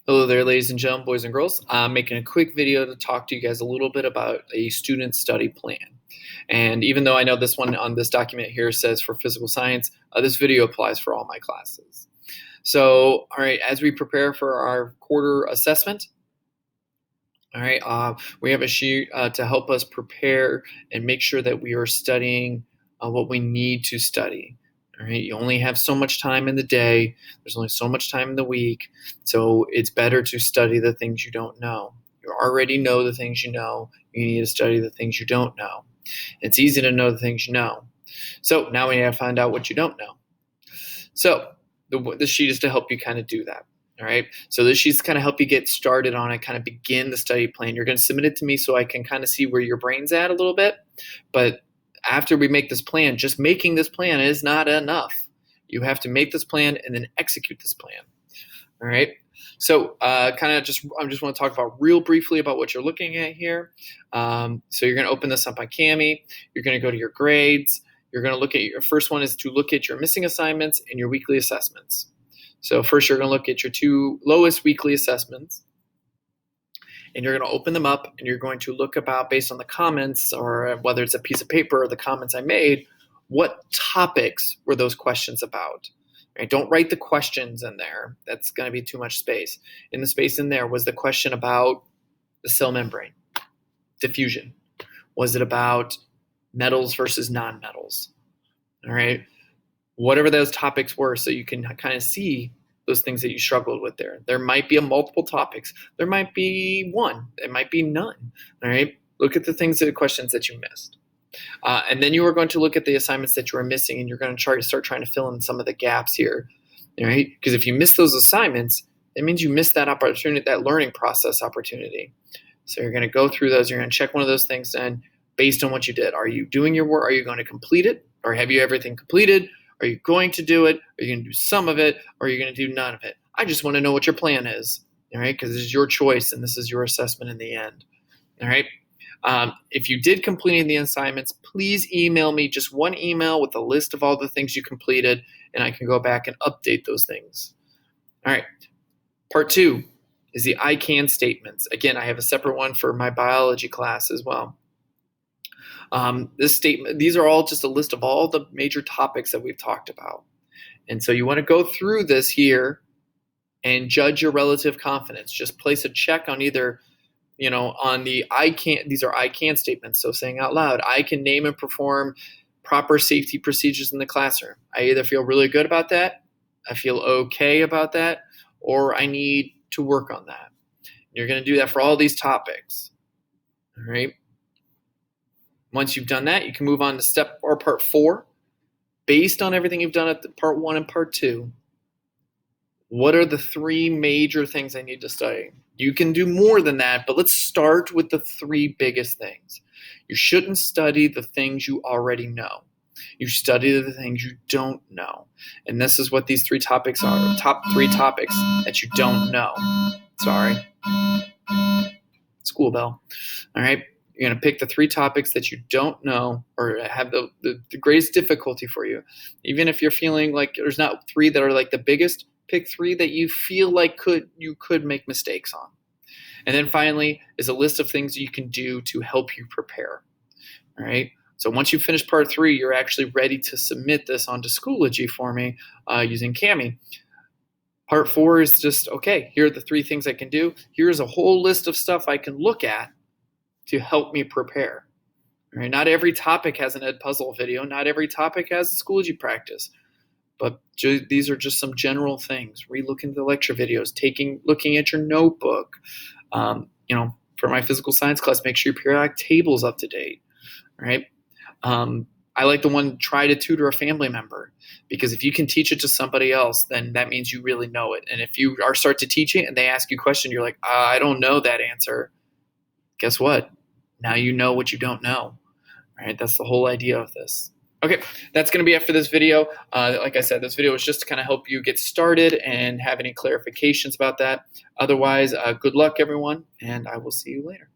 Hello there, ladies and gentlemen, boys and girls. I'm making a quick video to talk to you guys a little bit about a student study plan. And even though I know this one on this document here says for physical science, this video applies for all my classes. So, all right, as we prepare for our quarter assessment, all right, we have a sheet to help us prepare and make sure that we are studying what we need to study. All right, you only have so much time in the day. There's only so much time in the week. So it's better to study the things you don't know. You already know the things you know. You need to study the things you don't know. It's easy to know the things you know. So now we have to find out what you don't know. So the sheet is to help you kind of do that. All right. So this sheet's kind of help you get started on it, kind of begin the study plan. You're going to submit it to me so I can kind of see where your brain's at a little bit. But after we make this plan, just making this plan is not enough. You have to make this plan and then execute this plan. All right. So I just want to talk about real briefly about what you're looking at here. So you're going to open this up on Kami. You're going to go to your grades. You're going to look at your first one is to look at your missing assignments and your weekly assessments. So first you're going to look at your two lowest weekly assessments. And you're going to open them up and you're going to look about, based on the comments or whether it's a piece of paper or the comments I made, what topics were those questions about? Right? Don't write the questions in there. That's going to be too much space. In the space in there, was the question about the cell membrane, diffusion? Was it about metals versus non-metals? All right. Whatever those topics were, so you can kind of see those things that you struggled with there. There might be multiple topics. There might be one. There might be none. All right. Look at the questions that you missed. And then you are going to look at the assignments that you are missing, and you're going to start trying to fill in some of the gaps here. All right. Because if you miss those assignments, it means you missed that opportunity, that learning process opportunity. So you're going to go through those. You're going to check one of those things and based on what you did. Are you doing your work? Are you going to complete it? Or have you everything completed? Are you going to do it? Are you going to do some of it? Or are you going to do none of it? I just want to know what your plan is, all right? Because this is your choice and this is your assessment in the end, all right? If you did complete the assignments, please email me just one email with a list of all the things you completed, and I can go back and update those things. All right. Part 2 is the I can statements. Again, I have a separate one for my biology class as well. These are all just a list of all the major topics that we've talked about. And so you want to go through this here and judge your relative confidence. Just place a check on either, on the I can, these are I can statements. So saying out loud, I can name and perform proper safety procedures in the classroom. I either feel really good about that, I feel okay about that, or I need to work on that. You're going to do that for all these topics. All right. Once you've done that, you can move on to part 4. Based on everything you've done at part 1 and part 2, what are the 3 major things I need to study? You can do more than that, but let's start with the 3 biggest things. You shouldn't study the things you already know. You study the things you don't know. And this is what these 3 topics are, top 3 topics that you don't know. Sorry. School bell. All right. You're going to pick the 3 topics that you don't know or have the greatest difficulty for you. Even if you're feeling like there's not 3 that are like the biggest, pick 3 that you feel like you could make mistakes on. And then finally is a list of things that you can do to help you prepare. All right. So once you finish part 3, you're actually ready to submit this onto Schoology for me using Kami. Part 4 is just, okay, here are the 3 things I can do. Here's a whole list of stuff I can look at to help me prepare. All right, not every topic has an Edpuzzle video. Not every topic has a Schoology practice. But these are just some general things. Re-look into the lecture videos, looking at your notebook. For my physical science class, make sure your periodic table's up to date. All right. I like the one, try to tutor a family member, because if you can teach it to somebody else, then that means you really know it. And if you start to teach it and they ask you a question, you're like, I don't know that answer. Guess what? Now you know what you don't know, right? That's the whole idea of this. Okay, that's going to be it for this video. Like I said, this video is just to kind of help you get started and have any clarifications about that. Otherwise, good luck, everyone, and I will see you later.